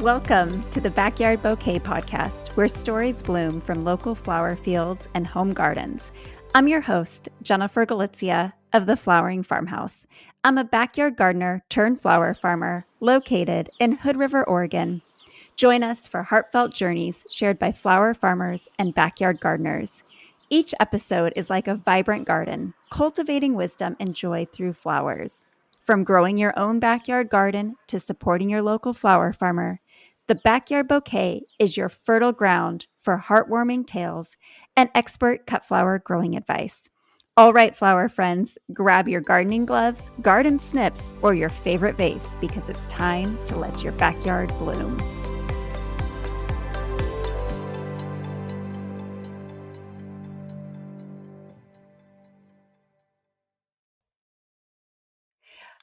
Welcome to the Backyard Bouquet podcast, where stories bloom from local flower fields and home gardens. I'm your host, Jennifer Gulizia of the Flowering Farmhouse. I'm a backyard gardener turned flower farmer located in Hood River, Oregon. Join us for heartfelt journeys shared by flower farmers and backyard gardeners. Each episode is like a vibrant garden, cultivating wisdom and joy through flowers. From growing your own backyard garden to supporting your local flower farmer, the Backyard Bouquet is your fertile ground for heartwarming tales and expert cut flower growing advice. All right, flower friends, grab your gardening gloves, garden snips, or your favorite vase because it's time to let your backyard bloom.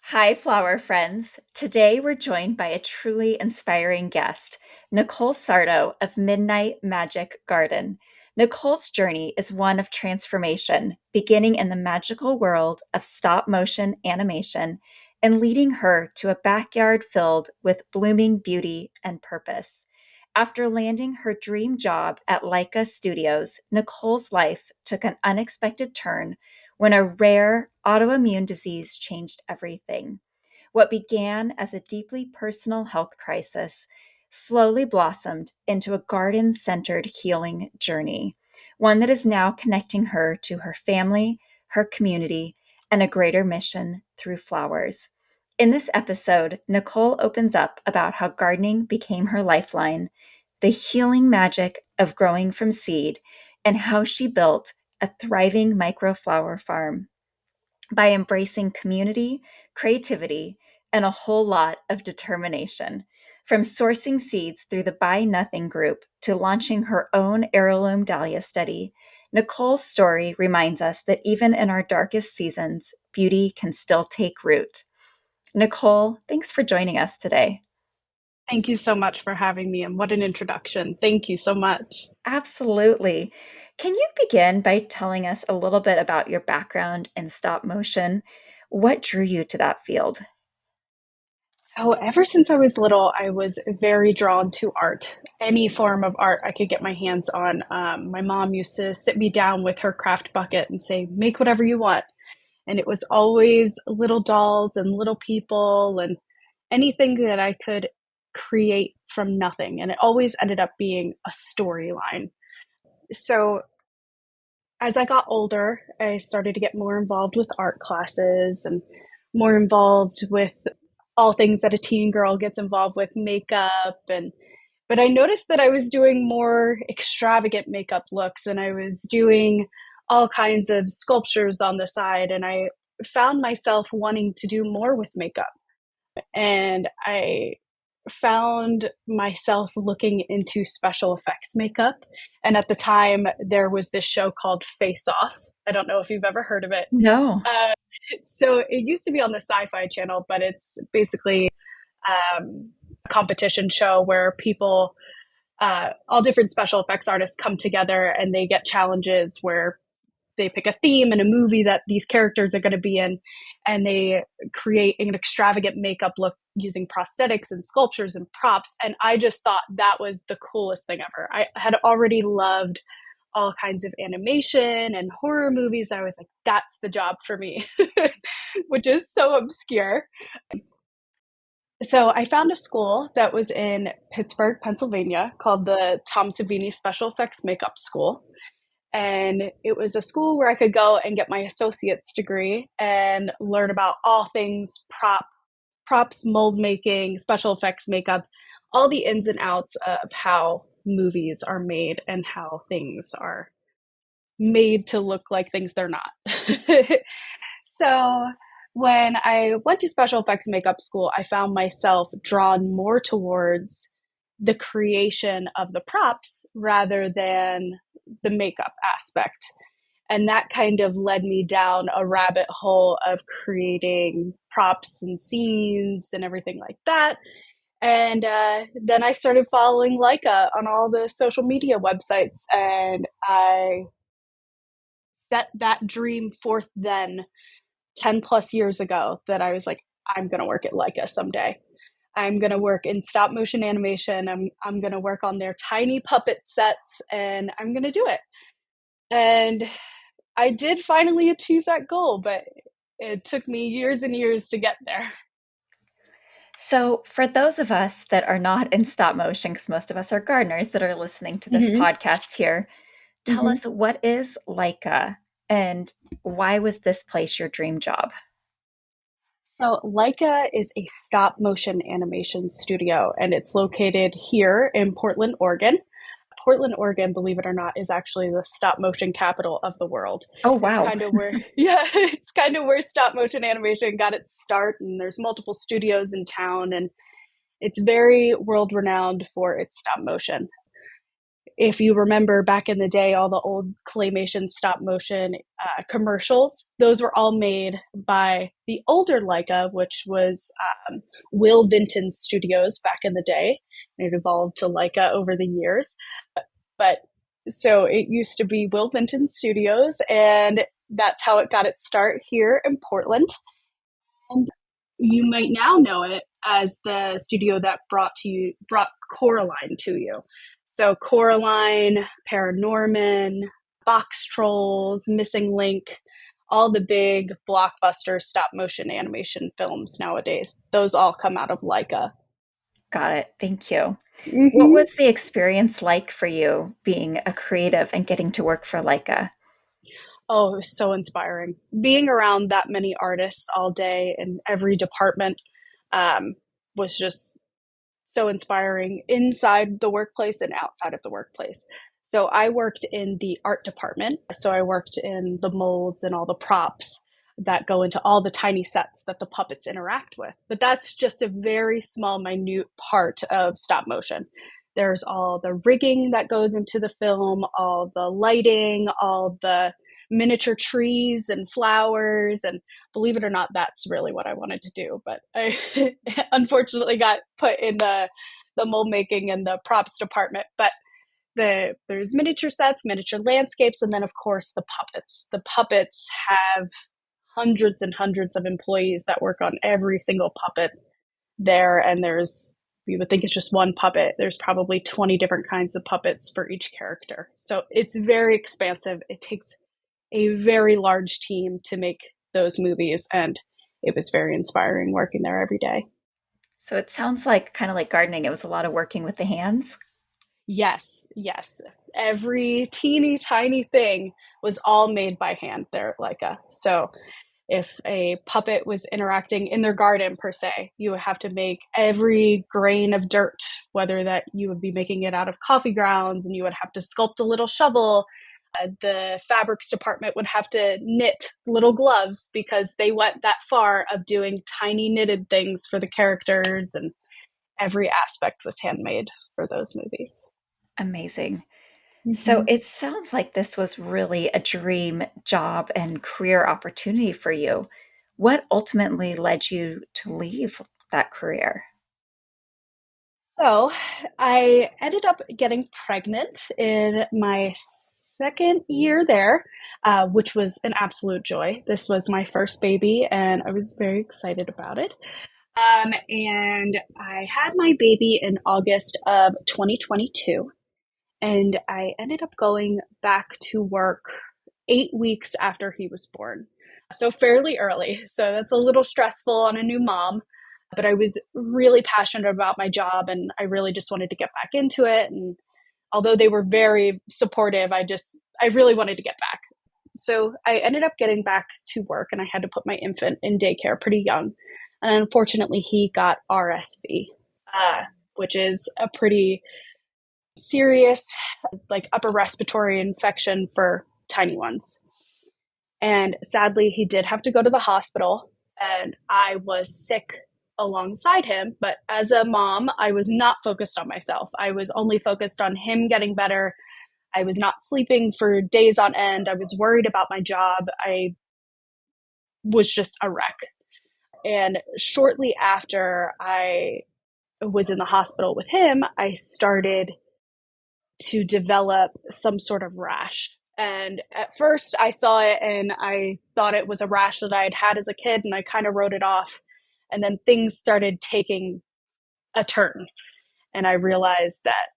Hi, flower friends. Today we're joined by a truly inspiring guest, Nicole Sardo of Midnight Magic Garden. Nicole's journey is one of transformation, beginning in the magical world of stop motion animation and leading her to a backyard filled with blooming beauty and purpose. After landing her dream job at Laika Studios, Nicole's life took an unexpected turn when a rare autoimmune disease changed everything. What began as a deeply personal health crisis slowly blossomed into a garden-centered healing journey, one that is now connecting her to her family, her community, and a greater mission through flowers. In this episode, Nicole opens up about how gardening became her lifeline, the healing magic of growing from seed, and how she built a thriving microflower farm by embracing community, creativity, and a whole lot of determination. From sourcing seeds through the Buy Nothing group to launching her own Heirloom Dahlia Study, Nicole's story reminds us that even in our darkest seasons, beauty can still take root. Nicole, thanks for joining us today. Thank you so much for having me, and what an introduction. Thank you so much. Absolutely. Can you begin by telling us a little bit about your background in stop motion? What drew you to that field? So, ever since I was little, I was very drawn to art. Any form of art I could get my hands on. My mom used to sit me down with her craft bucket and say, make whatever you want. And it was always little dolls and little people and anything that I could create from nothing. And it always ended up being a storyline. So, as I got older, I started to get more involved with art classes and more involved with all things that a teen girl gets involved with, makeup. And but I noticed that I was doing more extravagant makeup looks, and I was doing all kinds of sculptures on the side, and I found myself wanting to do more with makeup. And I found myself looking into special effects makeup. And at the time, there was this show called Face Off. I don't know if you've ever heard of it. No. So it used to be on the Sci-Fi Channel, but it's basically a competition show where people, all different special effects artists come together and they get challenges where they pick a theme and a movie that these characters are going to be in, and they create an extravagant makeup look using prosthetics and sculptures and props. And I just thought that was the coolest thing ever. I had already loved all kinds of animation and horror movies. I was like, that's the job for me, which is so obscure. So I found a school that was in Pittsburgh, Pennsylvania, called the Tom Savini Special Effects Makeup School. And it was a school where I could go and get my associate's degree and learn about all things props, mold making, special effects makeup, all the ins and outs of how movies are made and how things are made to look like things they're not. So when I went to special effects makeup school, I found myself drawn more towards the creation of the props rather than the makeup aspect. And that kind of led me down a rabbit hole of creating props and scenes and everything like that. And then I started following Laika on all the social media websites, and I set that dream forth then 10 plus years ago that I was like, I'm going to work at Laika someday. I'm going to work in stop motion animation. I'm going to work on their tiny puppet sets, and I'm going to do it. And I did finally achieve that goal, but it took me years and years to get there. So, for those of us that are not in stop motion, because most of us are gardeners that are listening to this Mm-hmm. podcast here, tell Mm-hmm. us, what is Laika and why was this place your dream job? So Laika is a stop motion animation studio, and it's located here in Portland, Oregon. Portland, Oregon, believe it or not, is actually the stop motion capital of the world. Oh, It's wow. kind of where, yeah, it's kind of where stop motion animation got its start. And there's multiple studios in town, and it's very world renowned for its stop motion. If you remember back in the day, all the old claymation stop motion commercials, those were all made by the older Leica, which was Will Vinton Studios back in the day. It evolved to Leica over the years. But so it used to be Will Vinton Studios, and that's how it got its start here in Portland. And you might now know it as the studio that brought Coraline to you. So Coraline, Paranorman, Box Trolls, Missing Link, all the big blockbuster stop motion animation films nowadays. Those all come out of Leica. Got it. Thank you. What Mm-hmm. was the experience like for you being a creative and getting to work for Laika? Oh, it was so inspiring. Being around that many artists all day in every department um, was just so inspiring inside the workplace and outside of the workplace. So I worked in the art department. So I worked in the molds and all the props that go into all the tiny sets that the puppets interact with. But that's just a very small, minute part of stop motion. There's all the rigging that goes into the film, all the lighting, all the miniature trees and flowers. And believe it or not, that's really what I wanted to do. But I unfortunately got put in the mold making and the props department. But there's miniature sets, miniature landscapes, and then of course the puppets. The puppets have hundreds and hundreds of employees that work on every single puppet there, and there's, you would think it's just one puppet. There's probably 20 different kinds of puppets for each character. So it's very expansive. It takes a very large team to make those movies, and it was very inspiring working there every day. So it sounds like kind of like gardening. It was a lot of working with the hands. Yes, yes. Every teeny tiny thing was all made by hand there, Leica. So if a puppet was interacting in their garden per se, you would have to make every grain of dirt, whether that you would be making it out of coffee grounds, and you would have to sculpt a little shovel. The fabrics department would have to knit little gloves because they went that far of doing tiny knitted things for the characters, and every aspect was handmade for those movies. Amazing. So Mm-hmm. it sounds like this was really a dream job and career opportunity for you. What ultimately led you to leave that career? So I ended up getting pregnant in my second year there, which was an absolute joy. This was my first baby, and I was very excited about it. And I had my baby in August of 2022, and I ended up going back to work 8 weeks after he was born. So fairly early. So that's a little stressful on a new mom, but I was really passionate about my job, and I really just wanted to get back into it. And although they were very supportive, I really wanted to get back. So I ended up getting back to work, and I had to put my infant in daycare pretty young. And unfortunately, he got RSV, which is a pretty serious, like, upper respiratory infection for tiny ones. And sadly, he did have to go to the hospital, and I was sick alongside him. But as a mom, I was not focused on myself. I was only focused on him getting better. I was not sleeping for days on end. I was worried about my job. I was just a wreck. And shortly after I was in the hospital with him, I started to develop some sort of rash. And at first I saw it and I thought it was a rash that I had had as a kid, and I kind of wrote it off. And then things started taking a turn. And I realized that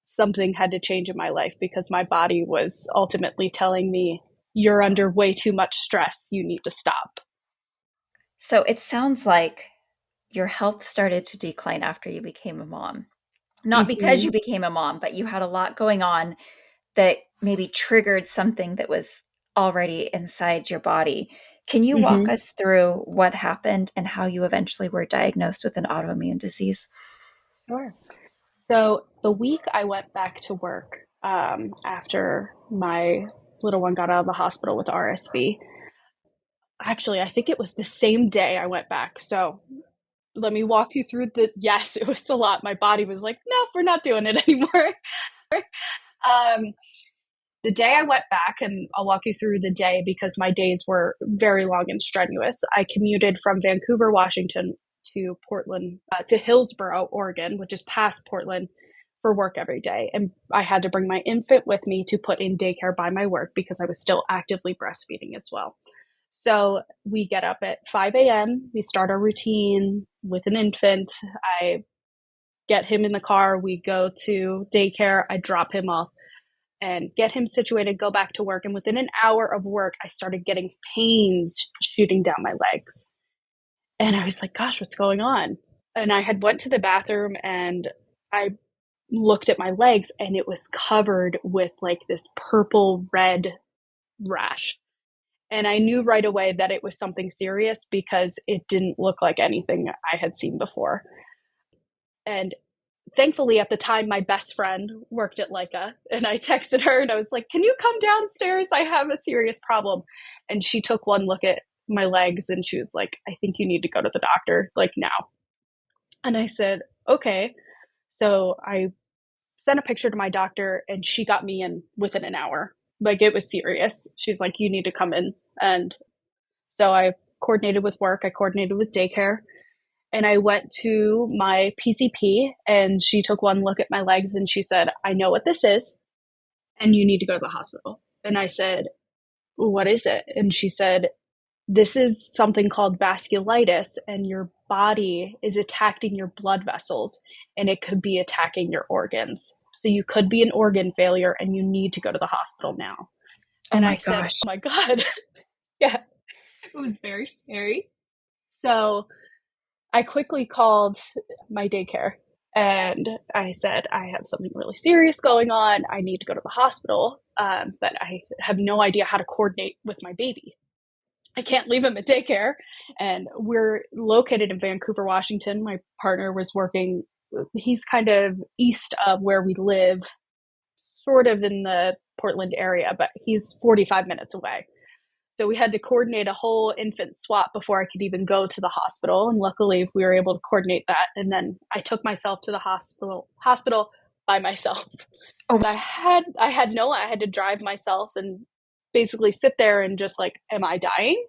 something had to change in my life because my body was ultimately telling me, you're under way too much stress. You need to stop. So it sounds like your health started to decline after you became a mom. Not because Mm-hmm. you became a mom, but you had a lot going on that maybe triggered something that was already inside your body. Can you walk Mm-hmm. us through what happened and how you eventually were diagnosed with an autoimmune disease? Sure. So the week I went back to work after my little one got out of the hospital with RSV, actually, I think it was the same day I went back. So let me walk you through yes, it was a lot. My body was like, no, we're not doing it anymore. um, the day I went back, and I'll walk you through the day because my days were very long and strenuous. I commuted from Vancouver, Washington to Portland, to Hillsboro, Oregon, which is past Portland, for work every day. And I had to bring my infant with me to put in daycare by my work because I was still actively breastfeeding as well. So we get up at 5 a.m. We start our routine with an infant. I get him in the car. We go to daycare. I drop him off and get him situated, go back to work. And within an hour of work, I started getting pains shooting down my legs. And I was like, gosh, what's going on? And I had went to the bathroom and I looked at my legs and it was covered with like this purple red rash. And I knew right away that it was something serious because it didn't look like anything I had seen before. And thankfully, at the time, my best friend worked at Laika, and I texted her and I was like, can you come downstairs? I have a serious problem. And she took one look at my legs and she was like, I think you need to go to the doctor, like now. And I said, okay. So I sent a picture to my doctor and she got me in within an hour. Like it was serious. She's like, you need to come in. And so I coordinated with work, I coordinated with daycare, and I went to my PCP and she took one look at my legs and she said, I know what this is and you need to go to the hospital. And I said, what is it? And she said, this is something called vasculitis and your body is attacking your blood vessels and it could be attacking your organs. So you could be an organ failure and you need to go to the hospital now. Oh And my I said, gosh. oh my God. Yeah, it was very scary. So I quickly called my daycare and I said, I have something really serious going on. I need to go to the hospital, but I have no idea how to coordinate with my baby. I can't leave him at daycare. And we're located in Vancouver, Washington. My partner was working, he's kind of east of where we live, sort of in the Portland area, but he's 45 minutes away. So we had to coordinate a whole infant swap before I could even go to the hospital. And luckily we were able to coordinate that. And then I took myself to the hospital by myself. Oh, I had to drive myself and basically sit there and just like, am I dying?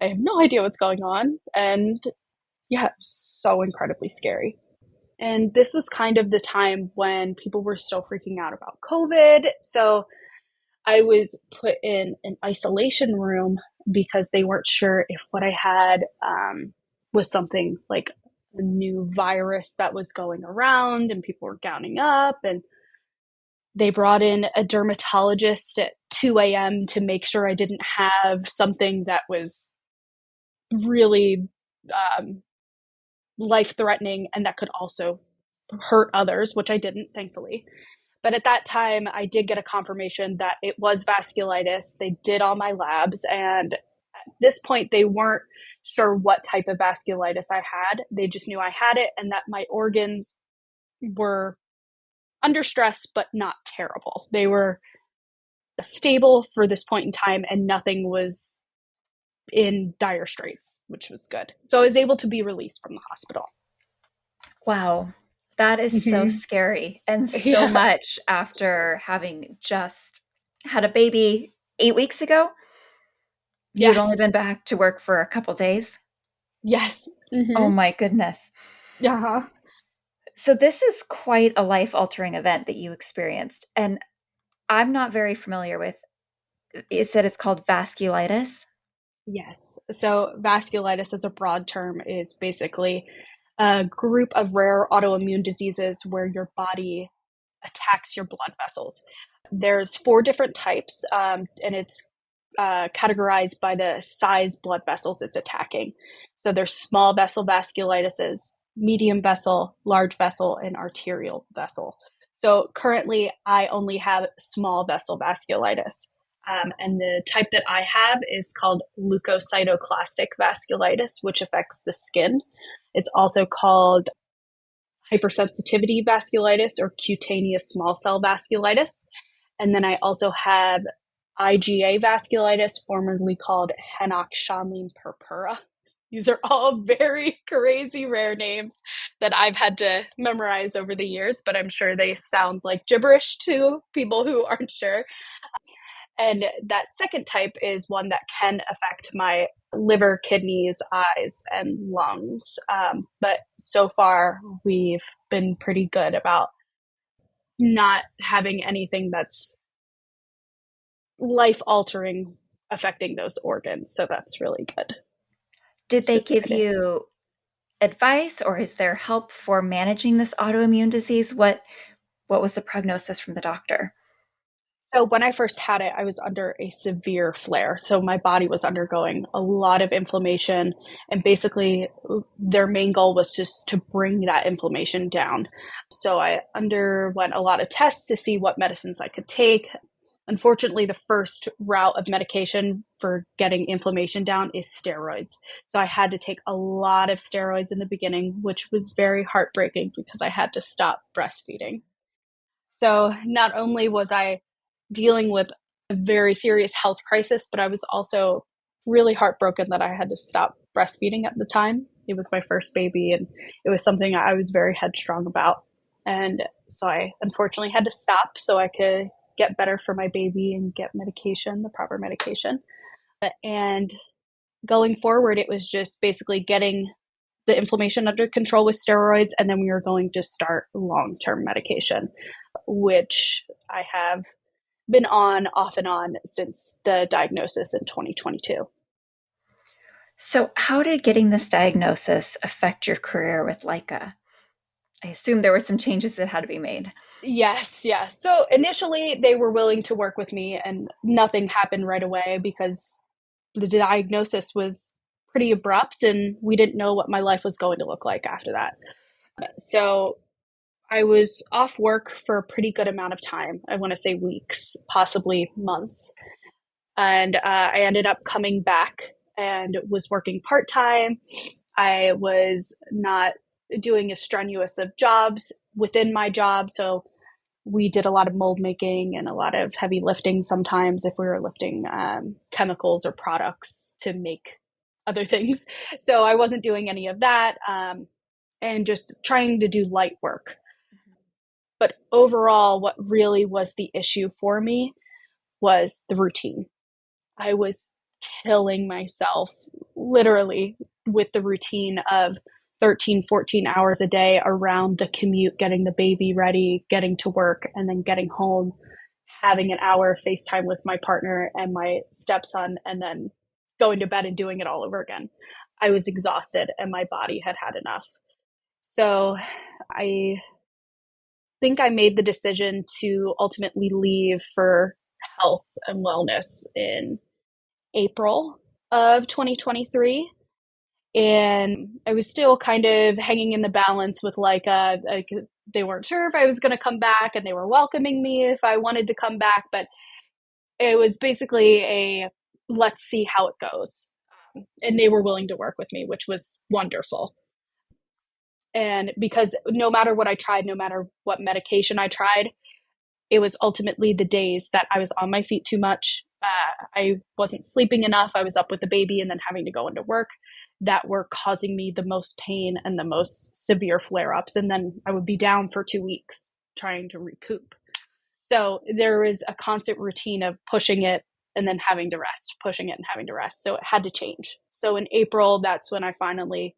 I have no idea what's going on. And yeah, it was so incredibly scary. And this was kind of the time when people were still freaking out about COVID. So I was put in an isolation room because they weren't sure if what I had was something like a new virus that was going around and people were gowning up. And they brought in a dermatologist at 2 a.m. to make sure I didn't have something that was really um, life threatening and that could also hurt others, which I didn't, thankfully. But at that time, I did get a confirmation that it was vasculitis. They did all my labs. And at this point, they weren't sure what type of vasculitis I had. They just knew I had it and that my organs were under stress, but not terrible. They were stable for this point in time and nothing was in dire straits, which was good. So I was able to be released from the hospital. wow. That is so Mm-hmm. scary. And so Yeah. much after having just had a baby 8 weeks ago. You had Yes. only been back to work for a couple days. Yes. Oh Mm-hmm. my goodness. Yeah. So, this is quite a life altering event that you experienced. And I'm not very familiar with, you said it's called vasculitis. Yes. So vasculitis as a broad term is basically a group of rare autoimmune diseases where your body attacks your blood vessels. There's four different types, and it's categorized by the size blood vessels it's attacking. So there's small vessel vasculitises, medium vessel, large vessel, and arterial vessel. So currently, I only have small vessel vasculitis. And the type that I have is called leukocytoclastic vasculitis, which affects the skin. It's also called hypersensitivity vasculitis or cutaneous small cell vasculitis. And then I also have IgA vasculitis, formerly called Henoch-Schönlein purpura. These are all very crazy rare names that I've had to memorize over the years, but I'm sure they sound like gibberish to people who aren't sure. And that second type is one that can affect my liver, kidneys, eyes, and lungs. But so far, we've been pretty good about not having anything that's life altering affecting those organs. So that's really good. Did It's they just give kind of. you advice, or is there help for managing this autoimmune disease? What was the prognosis from the doctor? So when I first had it, I was under a severe flare. So my body was undergoing a lot of inflammation, and basically their main goal was just to bring that inflammation down. So I underwent a lot of tests to see what medicines I could take. Unfortunately, the first route of medication for getting inflammation down is steroids. So I had to take a lot of steroids in the beginning, which was very heartbreaking because I had to stop breastfeeding. So not only was I dealing with a very serious health crisis, but I was also really heartbroken that I had to stop breastfeeding at the time. It was my first baby, and it was something I was very headstrong about. And so I unfortunately had to stop so I could get better for my baby and get medication, the proper medication. And going forward, it was just basically getting the inflammation under control with steroids, and then we were going to start long-term medication, which I have been on off and on since the diagnosis in 2022. So, how did getting this diagnosis affect your career with Laika? I assume there were some changes that had to be made. Yes, yes. So initially they were willing to work with me and nothing happened right away because the diagnosis was pretty abrupt and we didn't know what my life was going to look like after that. So I was off work for a pretty good amount of time. I want to say weeks, possibly months. And I ended up coming back and was working part time. I was not doing as strenuous of jobs within my job. So we did a lot of mold making and a lot of heavy lifting sometimes if we were lifting chemicals or products to make other things. So I wasn't doing any of that and just trying to do light work. But overall, what really was the issue for me was the routine. I was killing myself literally with the routine of 13, 14 hours a day around the commute, getting the baby ready, getting to work, and then getting home, having an hour of FaceTime with my partner and my stepson, and then going to bed and doing it all over again. I was exhausted and my body had had enough. So I think I made the decision to ultimately leave for health and wellness in April of 2023. And I was still kind of hanging in the balance with like they weren't sure if I was going to come back and they were welcoming me if I wanted to come back. But it was basically a let's see how it goes. And they were willing to work with me, which was wonderful. And because no matter what I tried, no matter what medication I tried, it was ultimately the days that I was on my feet too much. I wasn't sleeping enough. I was up with the baby and then having to go into work that were causing me the most pain and the most severe flare ups. And then I would be down for 2 weeks trying to recoup. So there was a constant routine of pushing it and then having to rest, pushing it and having to rest. So it had to change. So in April, that's when I finally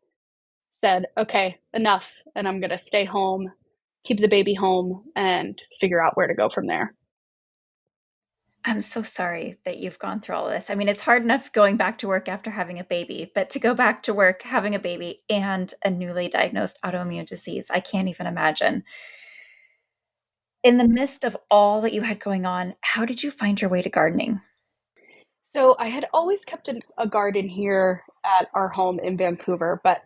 said, okay, enough. And I'm going to stay home, keep the baby home, and figure out where to go from there. I'm so sorry that you've gone through all of this. I mean, it's hard enough going back to work after having a baby, but to go back to work, having a baby, and a newly diagnosed autoimmune disease, I can't even imagine. In the midst of all that you had going on, how did you find your way to gardening? So I had always kept a garden here at our home in Vancouver, but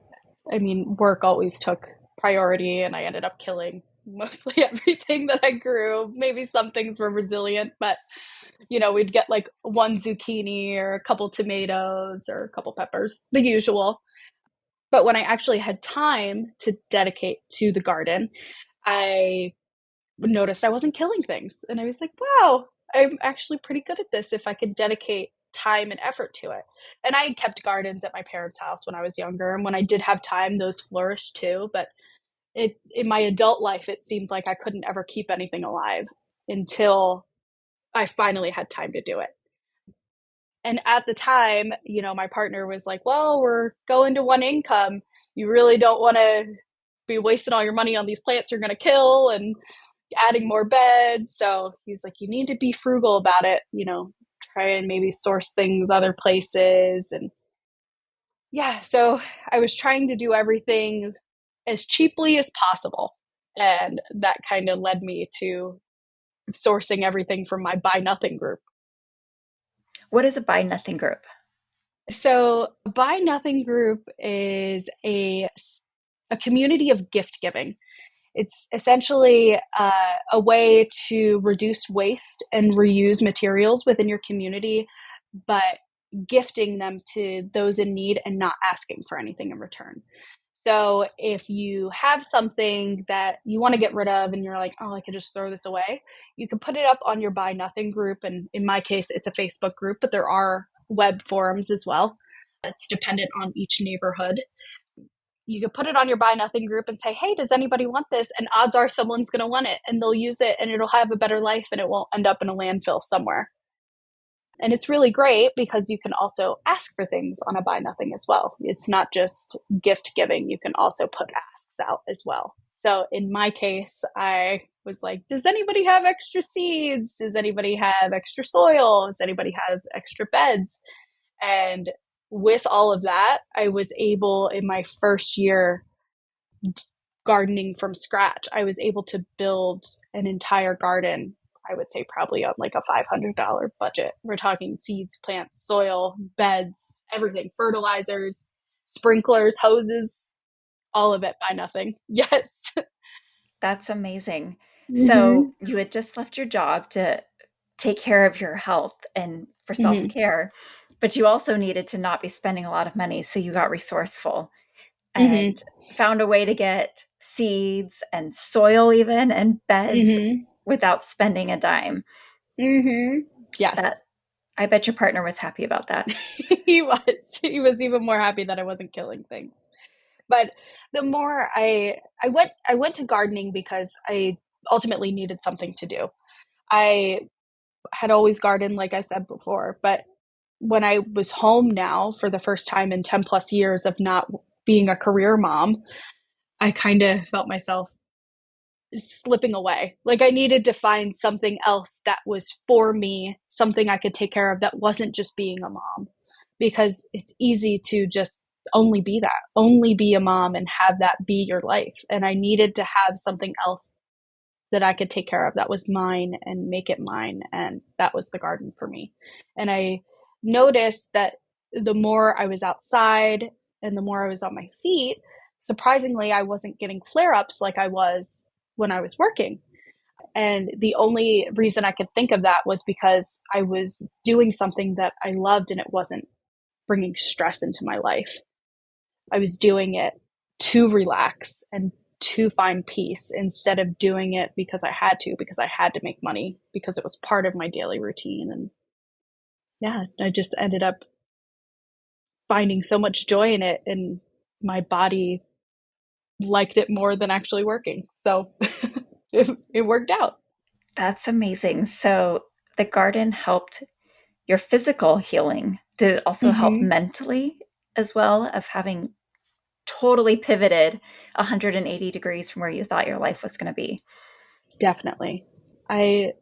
I mean, work always took priority, and I ended up killing mostly everything that I grew. Maybe some things were resilient, but we'd get like one zucchini or a couple tomatoes or a couple peppers, the usual. But when I actually had time to dedicate to the garden, I noticed I wasn't killing things. And I was like, wow, I'm actually pretty good at this if I could dedicate time and effort to it. And I kept gardens at my parents' house when I was younger. And when I did have time, those flourished too. But in my adult life, it seemed like I couldn't ever keep anything alive until I finally had time to do it. And at the time, my partner was like, well, we're going to one income. You really don't want to be wasting all your money on these plants you're going to kill and adding more beds. So he's like, you need to be frugal about it, try and maybe source things other places. And yeah, so I was trying to do everything as cheaply as possible. And that kind of led me to sourcing everything from my Buy Nothing group. What is a buy nothing group? So, Buy Nothing Group is a community of gift giving. It's essentially a way to reduce waste and reuse materials within your community, but gifting them to those in need and not asking for anything in return. So if you have something that you want to get rid of and you're like, oh, I could just throw this away, you can put it up on your Buy Nothing group. And in my case, it's a Facebook group, but there are web forums as well. It's dependent on each neighborhood. You could put it on your Buy Nothing group and say, hey, does anybody want this? And odds are someone's going to want it and they'll use it and it'll have a better life and it won't end up in a landfill somewhere. And it's really great because you can also ask for things on a Buy Nothing as well. It's not just gift giving, you can also put asks out as well. So in my case, I was like, does anybody have extra seeds? Does anybody have extra soil? Does anybody have extra beds? And with all of that, I was able in my first year gardening from scratch, I was able to build an entire garden. I would say probably on like a $500 budget. We're talking seeds, plants, soil, beds, everything, fertilizers, sprinklers, hoses, all of it Buy Nothing. Yes. That's amazing. So Mm-hmm. you had just left your job to take care of your health and for self Mm-hmm. care, but you also needed to not be spending a lot of money. So you got resourceful Mm-hmm. and found a way to get seeds and soil, even and beds Mm-hmm. without spending a dime. Mm-hmm. That Yes. I bet your partner was happy about that. he was. He was even more happy that I wasn't killing things. But the more I went to gardening because I ultimately needed something to do. I had always gardened, like I said before, but when I was home now for the first time in 10 plus years of not being a career mom, I kind of felt myself slipping away. Like I needed to find something else that was for me, something I could take care of that wasn't just being a mom. Because it's easy to just only be that, only be a mom and have that be your life. And I needed to have something else that I could take care of that was mine and make it mine. And that was the garden for me. And I noticed that the more I was outside and the more I was on my feet, surprisingly, I wasn't getting flare ups like I was when I was working. And the only reason I could think of that was because I was doing something that I loved and it wasn't bringing stress into my life. I was doing it to relax and to find peace instead of doing it because I had to make money, because it was part of my daily routine. And yeah, I just ended up finding so much joy in it, and my body liked it more than actually working. So it worked out. That's amazing. So the garden helped your physical healing. Did it also help Mm-hmm. mentally as well, of having totally pivoted 180 degrees from where you thought your life was going to be? Definitely. I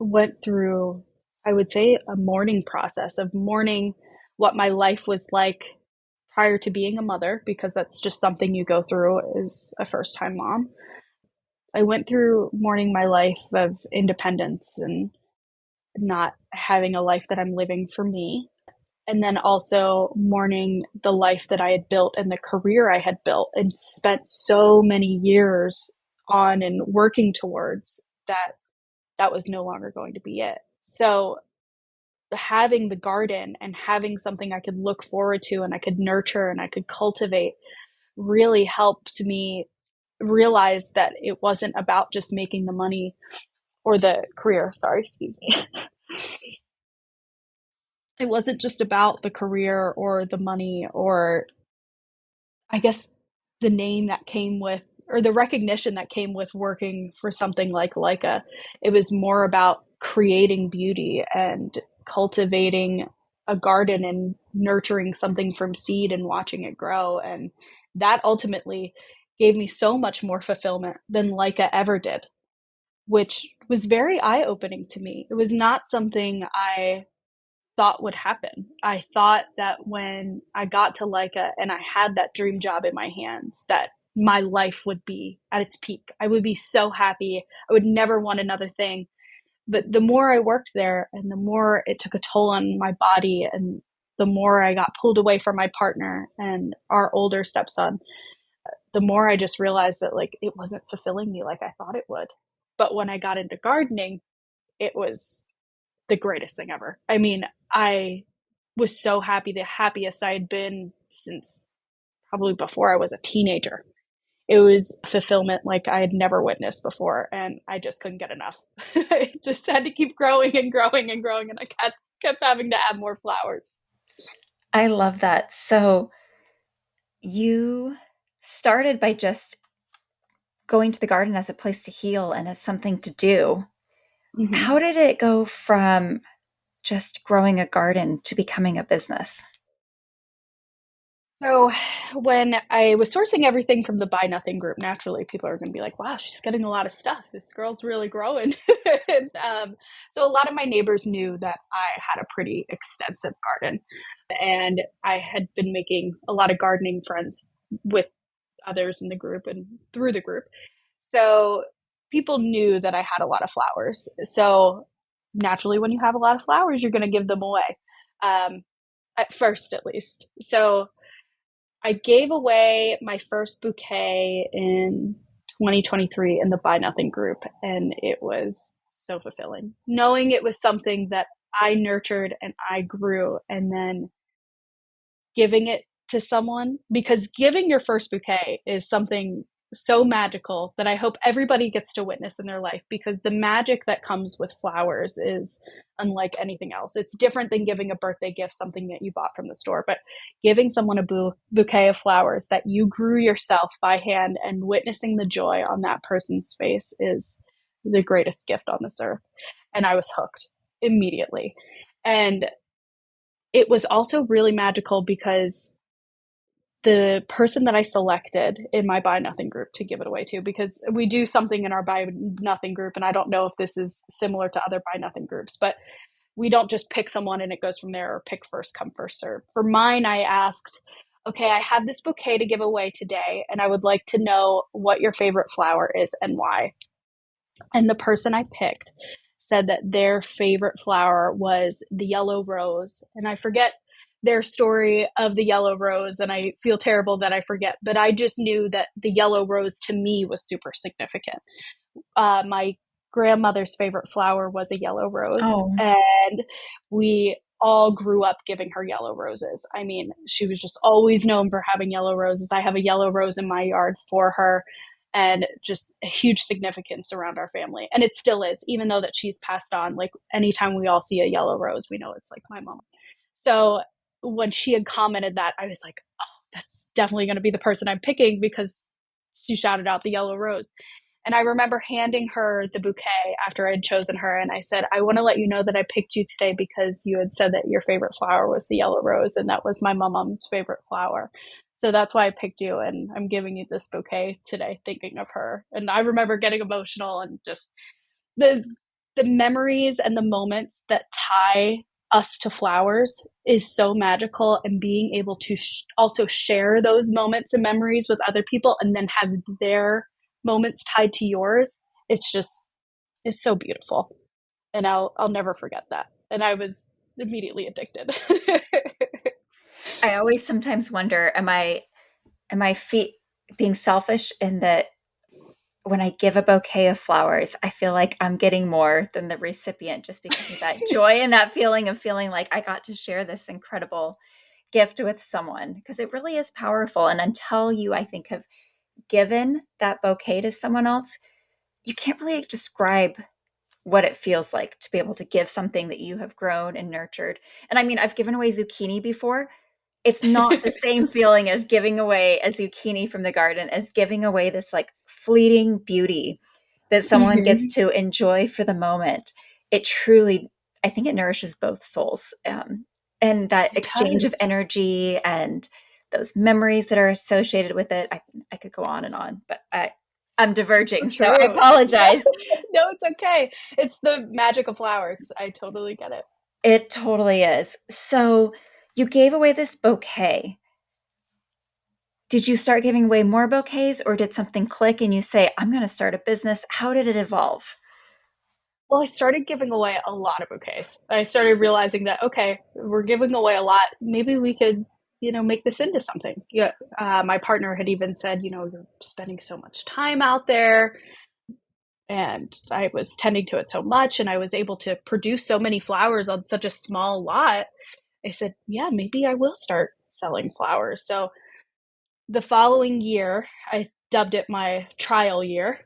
went through, I would say, a mourning process of mourning what my life was like prior to being a mother, because that's just something you go through as a first time mom. I went through mourning my life of independence and not having a life that I'm living for me. And then also mourning the life that I had built and the career I had built and spent so many years on and working towards, that was no longer going to be it. So having the garden and having something I could look forward to and I could nurture and I could cultivate really helped me realize that it wasn't about just making the money or the career, sorry, excuse me. It wasn't just about the career or the money or, I guess, the name that came with, or the recognition that came with working for something like Leica. It was more about creating beauty and cultivating a garden and nurturing something from seed and watching it grow. And that ultimately gave me so much more fulfillment than Leica ever did, which was very eye opening to me. It was not something I thought would happen. I thought that when I got to Leica and I had that dream job in my hands, that my life would be at its peak. I would be so happy. I would never want another thing. But the more I worked there and the more it took a toll on my body and the more I got pulled away from my partner and our older stepson, the more I just realized that like it wasn't fulfilling me like I thought it would. But when I got into gardening, it was the greatest thing ever. I mean, I was so happy, the happiest I had been since probably before I was a teenager. It was fulfillment like I had never witnessed before, and I just couldn't get enough. I just had to keep growing and growing and growing, and I kept having to add more flowers. I love that. So you started by just going to the garden as a place to heal and as something to do. Mm-hmm. How did it go from just growing a garden to becoming a business? So when I was sourcing everything from the Buy Nothing group, naturally people are going to be like, "Wow, she's getting a lot of stuff. This girl's really growing." and, so a lot of my neighbors knew that I had a pretty extensive garden, and I had been making a lot of gardening friends with others in the group and through the group. So people knew that I had a lot of flowers. So naturally, when you have a lot of flowers, you're going to give them away, at first at least. So I gave away my first bouquet in 2023 in the Buy Nothing group, and it was so fulfilling. Knowing it was something that I nurtured and I grew, and then giving it to someone, because giving your first bouquet is something so magical that I hope everybody gets to witness in their life, because the magic that comes with flowers is unlike anything else. It's different than giving a birthday gift, something that you bought from the store, but giving someone a bouquet of flowers that you grew yourself by hand and witnessing the joy on that person's face is the greatest gift on this earth. And I was hooked immediately. And it was also really magical because the person that I selected in my Buy Nothing group to give it away to, because we do something in our Buy Nothing group, and I don't know if this is similar to other Buy Nothing groups, but we don't just pick someone and it goes from there, or pick first come, first serve. For mine, I asked, okay, I have this bouquet to give away today, and I would like to know what your favorite flower is and why. And the person I picked said that their favorite flower was the yellow rose. And I forget their story of the yellow rose, and I feel terrible that I forget, but I just knew that the yellow rose to me was super significant. My grandmother's favorite flower was a yellow rose, Oh, and we all grew up giving her yellow roses. I mean, she was just always known for having yellow roses. I have a yellow rose in my yard for her, and just a huge significance around our family. And it still is, even though that she's passed on. Like anytime we all see a yellow rose, we know it's like my mom. So when she had commented that, I was like, oh, that's definitely going to be the person I'm picking, because she shouted out the yellow rose. And I remember handing her the bouquet after I had chosen her. And I said, I want to let you know that I picked you today because you had said that your favorite flower was the yellow rose. And that was my mom's favorite flower. So that's why I picked you. And I'm giving you this bouquet today, thinking of her. And I remember getting emotional, and just the the memories and the moments that tie us to flowers is so magical, and being able to also share those moments and memories with other people and then have their moments tied to yours, it's just, it's so beautiful, and I'll never forget that. And I was immediately addicted. I always sometimes wonder, am I being selfish in that when I give a bouquet of flowers, I feel like I'm getting more than the recipient just because of that joy and that feeling of feeling like I got to share this incredible gift with someone, because it really is powerful. And until you, I think, have given that bouquet to someone else, you can't really describe what it feels like to be able to give something that you have grown and nurtured. And I mean, I've given away zucchini before. It's not the same feeling as giving away a zucchini from the garden as giving away this like fleeting beauty that someone gets Mm-hmm. to enjoy for the moment. It truly, I think it nourishes both souls. And that It exchange of does. energy and those memories that are associated with it. I could go on, but I'm So diverging, so I true. apologize. No, it's okay. It's the magic of flowers. I totally get it. It totally is. So you gave away this bouquet. Did you start giving away more bouquets, or did something click and you say, I'm going to start a business? How did it evolve? Well, I started giving away a lot of bouquets. I started realizing that, okay, we're giving away a lot. Maybe we could, make this into something. Yeah. My partner had even said, you're spending so much time out there. And I was tending to it so much, and I was able to produce so many flowers on such a small lot. I said, yeah, maybe I will start selling flowers. So the following year, I dubbed it my trial year.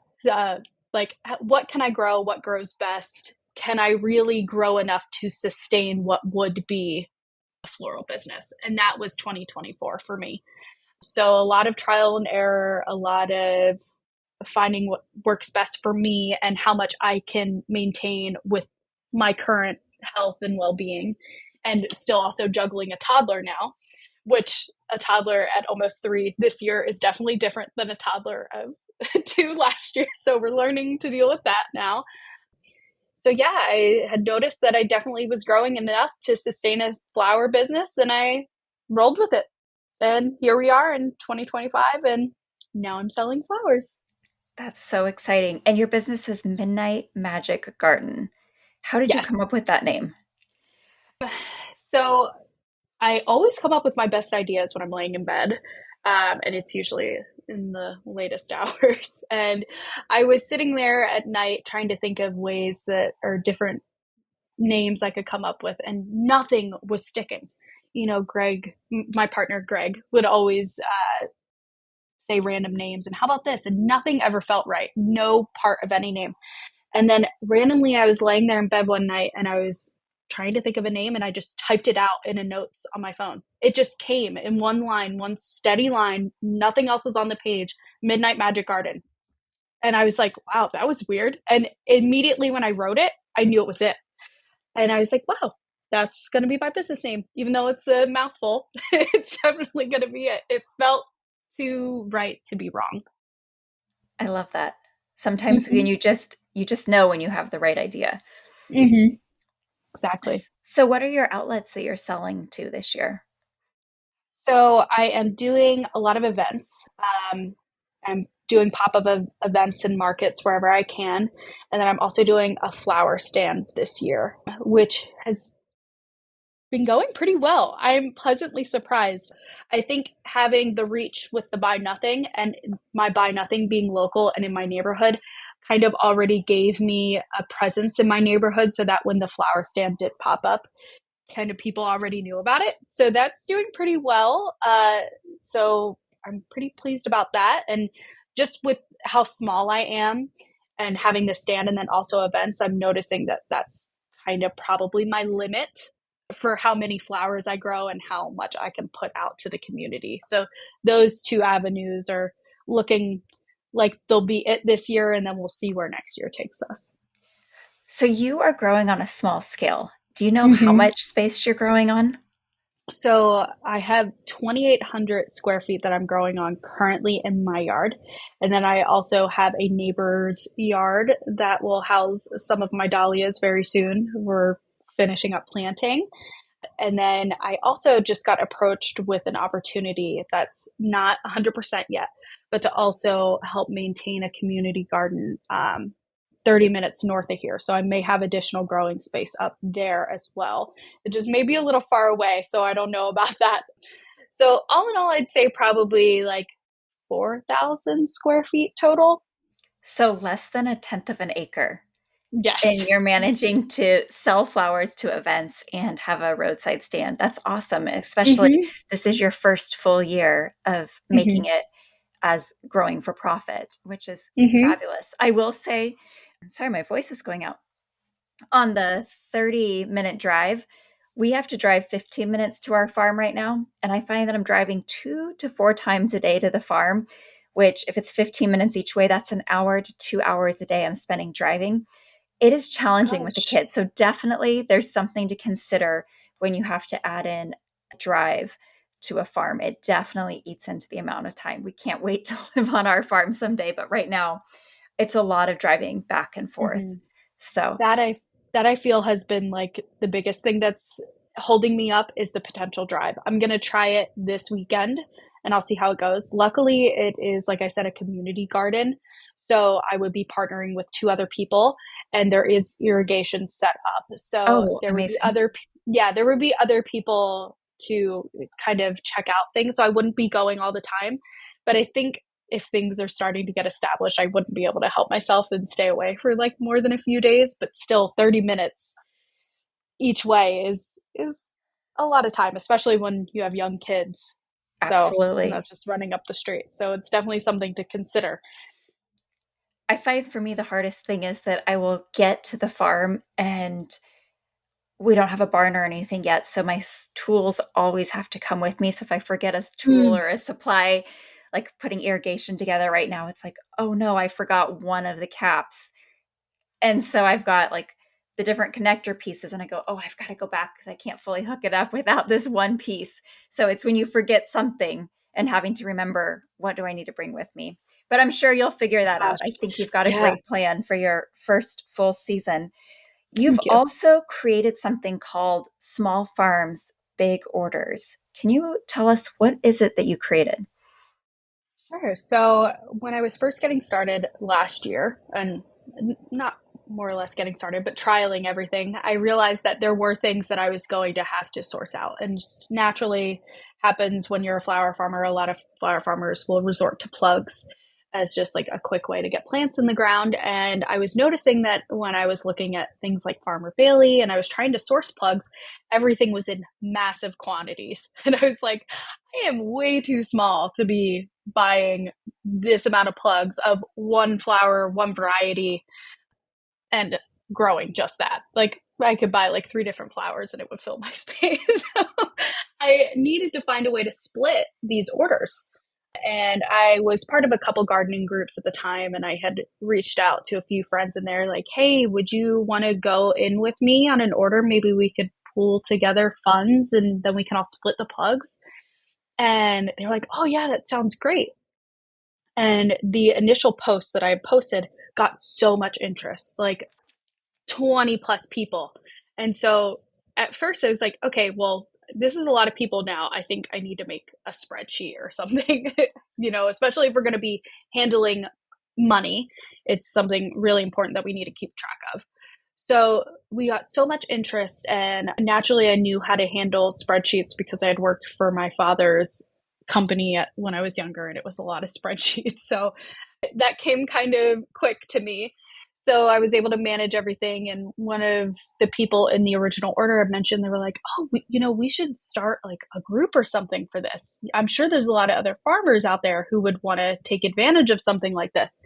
Like, what can I grow? What grows best? Can I really grow enough to sustain what would be a floral business? And that was 2024 for me. So a lot of trial and error, a lot of finding what works best for me and how much I can maintain with my current health and well being, and still also juggling a toddler now, which a toddler at almost 3 this year is definitely different than a toddler of 2 last year. So we're learning to deal with that now. So yeah, I had noticed that I definitely was growing enough to sustain a flower business, and I rolled with it. And here we are in 2025, and now I'm selling flowers. That's so exciting. And your business is Midnight Magic Garden. How did you come Yes. up with that name? So I always come up with my best ideas when I'm laying in bed, and it's usually in the latest hours. And I was sitting there at night trying to think of ways that are different names I could come up with, and nothing was sticking. Greg, my partner Greg, would always say random names, and how about this? And nothing ever felt right. No part of any name. And then randomly, I was laying there in bed one night, and I was trying to think of a name, and I just typed it out in a notes on my phone. It just came in one line, one steady line. Nothing else was on the page. Midnight Magic Garden. And I was like, wow, that was weird. And immediately when I wrote it, I knew it was it. And I was like, wow, that's going to be my business name. Even though it's a mouthful, it's definitely going to be it. It felt too right to be wrong. I love that. Sometimes when Mm-hmm. you just know when you have the right idea. Mm-hmm. Exactly. So what are your outlets that you're selling to this year? So I am doing a lot of events. Um, I'm doing pop-up events and markets wherever I can, and then I'm also doing a flower stand this year, which has been going pretty well. I'm pleasantly surprised. I think having the reach with the buy nothing, and my buy nothing being local and in my neighborhood, kind of already gave me a presence in my neighborhood, so that when the flower stand did pop up, kind of people already knew about it. So that's doing pretty well. So I'm pretty pleased about that. And just with how small I am and having the stand and then also events, I'm noticing that that's kind of probably my limit for how many flowers I grow and how much I can put out to the community. So those two avenues are looking like they'll be it this year, and then we'll see where next year takes us. So you are growing on a small scale. Do you know how Mm-hmm. much space you're growing on? So I have 2,800 square feet that I'm growing on currently in my yard. And then I also have a neighbor's yard that will house some of my dahlias very soon. We're finishing up planting. And then I also just got approached with an opportunity that's not 100% yet, but to also help maintain a community garden 30 minutes north of here. So I may have additional growing space up there as well. It just may be a little far away, so I don't know about that. So all in all, I'd say probably like 4,000 square feet total. So less than a tenth of an acre. And Yes. you're managing to sell flowers to events and have a roadside stand. That's awesome. Especially Mm-hmm. this is your first full year of making Mm-hmm. it as growing for profit, which is Mm-hmm. fabulous. I will say, sorry, my voice is going out. On the 30-minute drive, we have to drive 15 minutes to our farm right now. And I find that I'm driving 2 to 4 times a day to the farm, which, if it's 15 minutes each way, that's an hour to 2 hours a day I'm spending driving. It is challenging with the Gosh. kids. So definitely there's something to consider when you have to add in a drive to a farm. It definitely eats into the amount of time. We can't wait to live on our farm someday, but right now it's a lot of driving back and forth. Mm-hmm. So, that I that I feel has been like the biggest thing that's holding me up is the potential drive. I'm going to try it this weekend and I'll see how it goes. Luckily, it is, like I said, a community garden. So I would be partnering with two other people and there is irrigation set up. So oh, there would be amazing. yeah, there would be other people to kind of check out things. So I wouldn't be going all the time. But I think if things are starting to get established, I wouldn't be able to help myself and stay away for like more than a few days, but still 30 minutes each way is a lot of time, especially when you have young kids. So it's Absolutely. not just running up the street. So it's definitely something to consider. I find for me the hardest thing is that I will get to the farm and we don't have a barn or anything yet. So my tools always have to come with me. So if I forget a tool Mm. or a supply, like putting irrigation together right now, it's like, oh no, I forgot one of the caps. And so I've got like the different connector pieces and I go, oh, I've got to go back because I can't fully hook it up without this one piece. So it's when you forget something and having to remember, what do I need to bring with me? But I'm sure you'll figure that Gosh. out. I think you've got a Yeah. great plan for your first full season. You've Thank you. also created something called Small Farms Big Orders. Can you tell us what is it that you created? Sure. So when I was first getting started last year, and not more or less getting started, but trialing everything, I realized that there were things that I was going to have to source out. And just naturally happens when you're a flower farmer. A lot of flower farmers will resort to plugs as just like a quick way to get plants in the ground. And I was noticing that when I was looking at things like Farmer Bailey and I was trying to source plugs, everything was in massive quantities. And I was like, I am way too small to be buying this amount of plugs of one flower, one variety, and growing just that. Like I could buy like three different flowers and it would fill my space. So I needed to find a way to split these orders. And I was part of a couple gardening groups at the time, and I had reached out to a few friends, and they're like, hey, would you want to go in with me on an order? Maybe we could pool together funds and then we can all split the plugs. And they were like, oh, yeah, that sounds great. And the initial post that I posted got so much interest, like 20 plus people. And so at first I was like, okay, well, this is a lot of people now. I think I need to make a spreadsheet or something, especially if we're going to be handling money. It's something really important that we need to keep track of. So we got so much interest, and naturally, I knew how to handle spreadsheets because I had worked for my father's company when I was younger, and it was a lot of spreadsheets. So that came kind of quick to me. So I was able to manage everything. And one of the people in the original order I mentioned, they were like, "Oh, we should start like a group or something for this. I'm sure there's a lot of other farmers out there who would want to take advantage of something like this."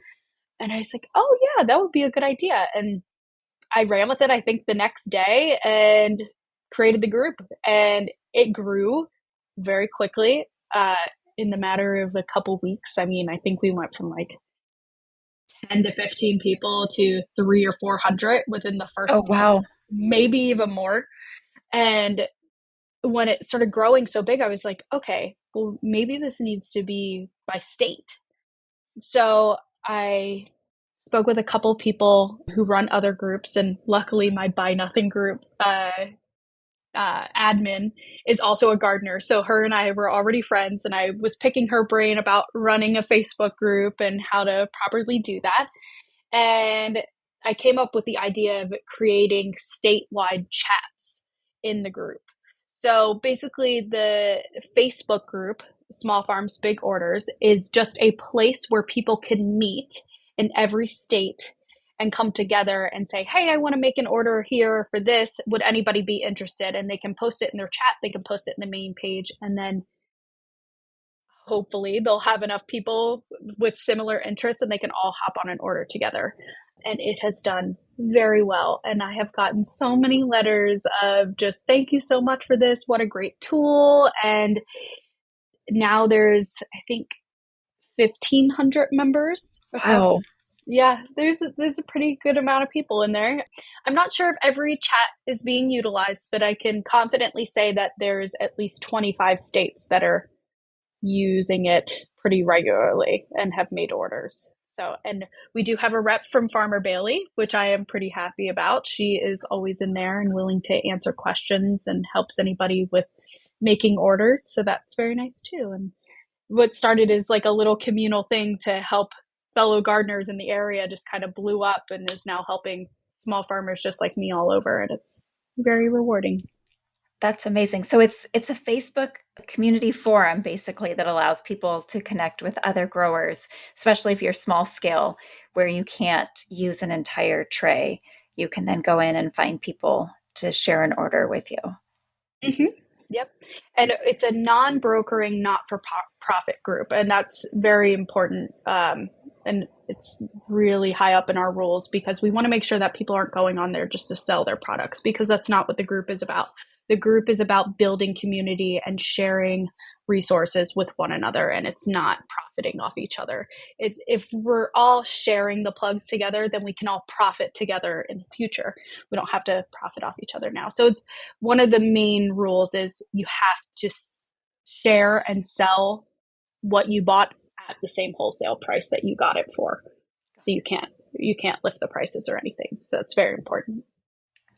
And I was like, "Oh yeah, that would be a good idea." And I ran with it, I think, the next day and created the group. And it grew very quickly in the matter of a couple weeks. I mean, I think we went from like 10 to 15 people to three or 400 within the Oh, first month, wow. maybe even more. And when it started growing so big, I was like, okay, well, maybe this needs to be by state. So I spoke with a couple people who run other groups, and luckily, my Buy Nothing group admin is also a gardener. So her and I were already friends, and I was picking her brain about running a Facebook group and how to properly do that. And I came up with the idea of creating statewide chats in the group. So basically, the Facebook group, Small Farms, Big Orders, is just a place where people can meet in every state and come together and say, hey, I want to make an order here for this. Would anybody be interested? And they can post it in their chat, they can post it in the main page, and then hopefully they'll have enough people with similar interests and they can all hop on an order together. And it has done very well. And I have gotten so many letters of just thank you so much for this. What a great tool. And now there's, I think, 1,500 members across. Wow. Yeah, there's a pretty good amount of people in there. I'm not sure if every chat is being utilized, but I can confidently say that there's at least 25 states that are using it pretty regularly and have made orders. So, and we do have a rep from Farmer Bailey, which I am pretty happy about. She is always in there and willing to answer questions and helps anybody with making orders. So that's very nice too. And what started as like a little communal thing to help fellow gardeners in the area just kind of blew up and is now helping small farmers just like me all over. And it's very rewarding. That's amazing. So it's a Facebook community forum basically that allows people to connect with other growers, especially if you're small scale where you can't use an entire tray. You can then go in and find people to share an order with you. Mm-hmm. Yep. And it's a non-brokering, not-for-profit group, and that's very important. And it's really high up in our rules because we want to make sure that people aren't going on there just to sell their products, because that's not what the group is about. The group is about building community and sharing resources with one another, and it's not profiting off each other. If we're all sharing the plugs together, then we can all profit together in the future. We don't have to profit off each other now. So it's one of the main rules is you have to share and sell what you bought at the same wholesale price that you got it for. So you can't lift the prices or anything. So it's very important.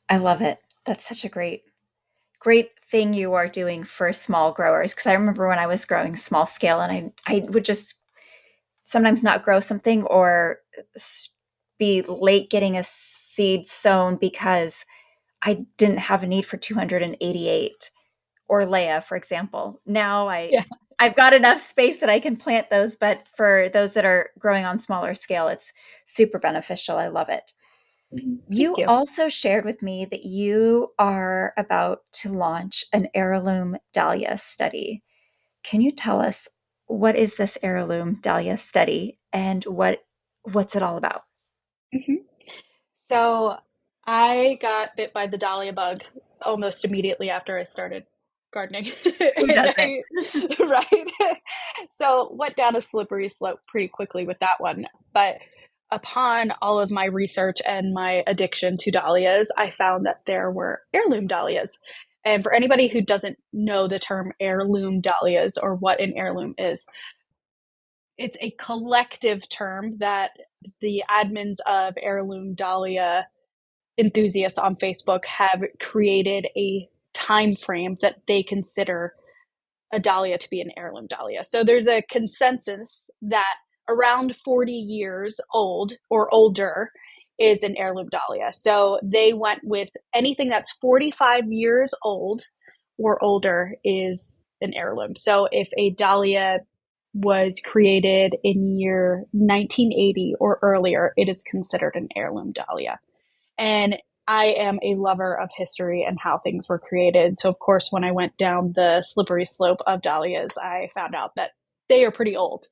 I love it. That's such a great thing you are doing for small growers, because I remember when I was growing small scale and I would just sometimes not grow something or be late getting a seed sown because I didn't have a need for 288 or Leia, for example. Now Yeah. I've got enough space that I can plant those, but for those that are growing on smaller scale, it's super beneficial. I love it. Thank You you. also shared with me that you are about to launch an heirloom dahlia study. Can you tell us what is this heirloom dahlia study and what's it all about? Mhm. So I got bit by the dahlia bug almost immediately after I started gardening. Who And doesn't? right. So went down a slippery slope pretty quickly with that one. But upon all of my research and my addiction to dahlias, I found that there were heirloom dahlias. And for anybody who doesn't know the term heirloom dahlias or what an heirloom is, it's a collective term that the admins of Heirloom Dahlia enthusiasts on Facebook have created a time frame that they consider a dahlia to be an heirloom dahlia. So there's a consensus that around 40 years old or older is an heirloom dahlia. So they went with anything that's 45 years old or older is an heirloom. So if a dahlia was created in year 1980 or earlier, it is considered an heirloom dahlia. And I am a lover of history and how things were created. So, of course, when I went down the slippery slope of dahlias, I found out that they are pretty old.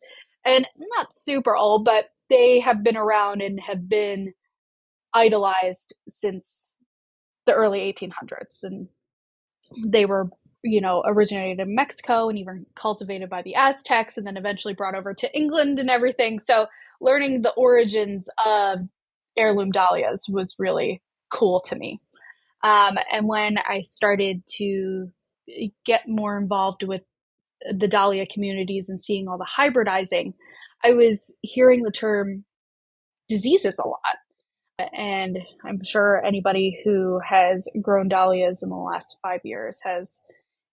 And not super old, but they have been around and have been idolized since the early 1800s. And they were, originated in Mexico and even cultivated by the Aztecs and then eventually brought over to England and everything. So, learning the origins of heirloom dahlias was really cool to me. And when I started to get more involved with the dahlia communities and seeing all the hybridizing, I was hearing the term diseases a lot. And I'm sure anybody who has grown dahlias in the last 5 years has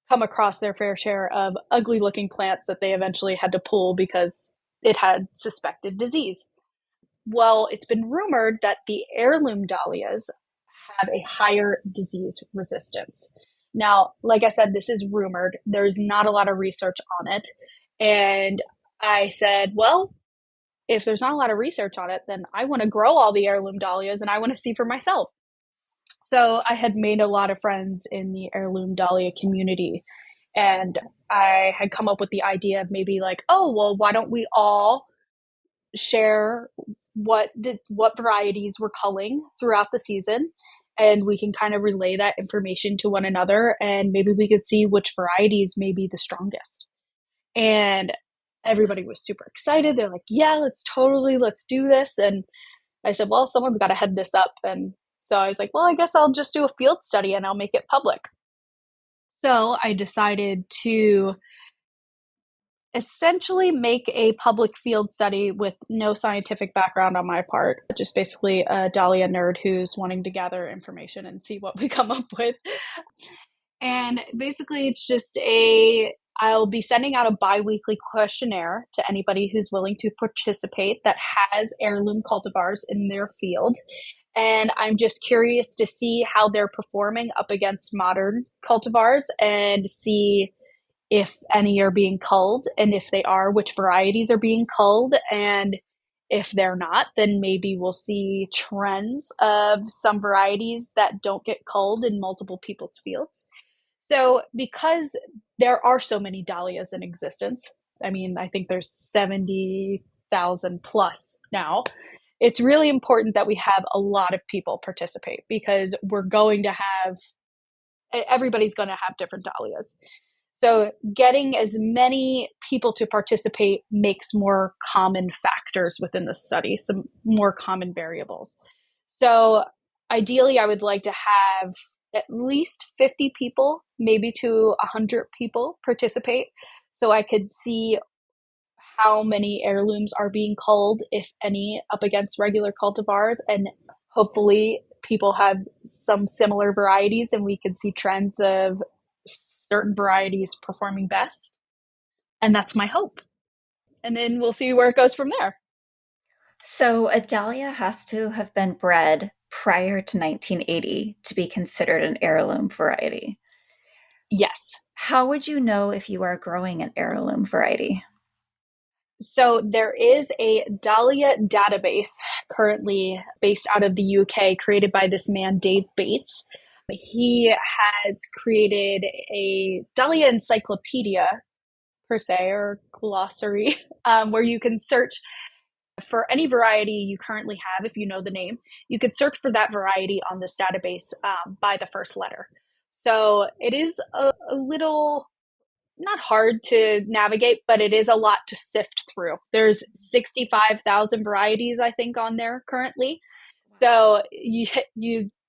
come across their fair share of ugly looking plants that they eventually had to pull because it had suspected disease. Well, it's been rumored that the heirloom dahlias have a higher disease resistance. Now, like I said, this is rumored. There's not a lot of research on it. And I said, well, if there's not a lot of research on it, then I want to grow all the heirloom dahlias and I want to see for myself. So I had made a lot of friends in the heirloom dahlia community. And I had come up with the idea of maybe like, oh, well, why don't we all share what varieties we're culling throughout the season, and we can kind of relay that information to one another, and maybe we could see which varieties may be the strongest. And everybody was super excited. They're like, yeah, let's do this. And I said, well, someone's got to head this up. And so I was like, well, I guess I'll just do a field study and I'll make it public. So I decided to essentially make a public field study with no scientific background on my part, just basically a dahlia nerd who's wanting to gather information and see what we come up with. And basically, it's just I'll be sending out a bi-weekly questionnaire to anybody who's willing to participate that has heirloom cultivars in their field. And I'm just curious to see how they're performing up against modern cultivars and see if any are being culled, and if they are, which varieties are being culled. And if they're not, then maybe we'll see trends of some varieties that don't get culled in multiple people's fields. So because there are so many dahlias in existence, I mean, I think there's 70,000 plus now. It's really important that we have a lot of people participate, because everybody's going to have different dahlias. So getting as many people to participate makes more common factors within the study, some more common variables. So ideally, I would like to have at least 50 people, maybe to 100 people participate, so I could see how many heirlooms are being culled, if any, up against regular cultivars. And hopefully people have some similar varieties and we can see trends of certain varieties performing best. And that's my hope. And then we'll see where it goes from there. So a dahlia has to have been bred prior to 1980 to be considered an heirloom variety. Yes. How would you know if you are growing an heirloom variety? So there is a Dahlia database currently based out of the UK, created by this man, Dave Bates. He has created a Dahlia encyclopedia, per se, or glossary, where you can search for any variety you currently have. If you know the name, you could search for that variety on this database by the first letter. So it is a little not hard to navigate, but it is a lot to sift through. There's 65,000 varieties, I think, on there currently. So you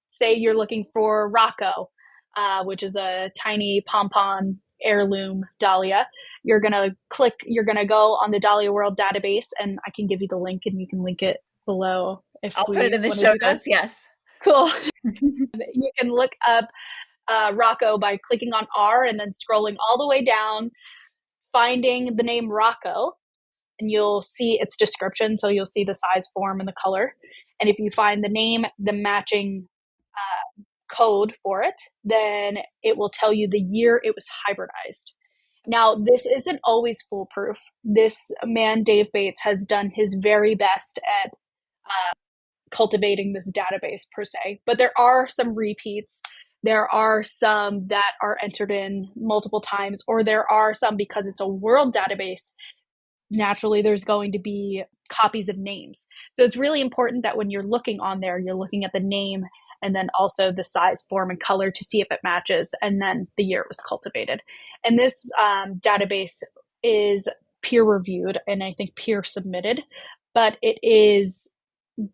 say you're looking for Rocco, which is a tiny pompon heirloom dahlia. You're going to go on the Dahlia World database, and I can give you the link and you can link it below if I'll put it we in the want to show do that. notes, yes. Cool. You can look up Rocco by clicking on R and then scrolling all the way down, finding the name Rocco, and you'll see its description. So you'll see the size, form, and the color. And if you find the name, the matching code for it, then it will tell you the year it was hybridized. Now, this isn't always foolproof. This man, Dave Bates, has done his very best at cultivating this database per se, but there are some repeats. There are some that are entered in multiple times, or there are some, because it's a world database, naturally there's going to be copies of names. So it's really important that when you're looking on there, you're looking at the name and then also the size, form, and color to see if it matches, and then the year it was cultivated. And this database is peer reviewed and I think peer submitted, but it is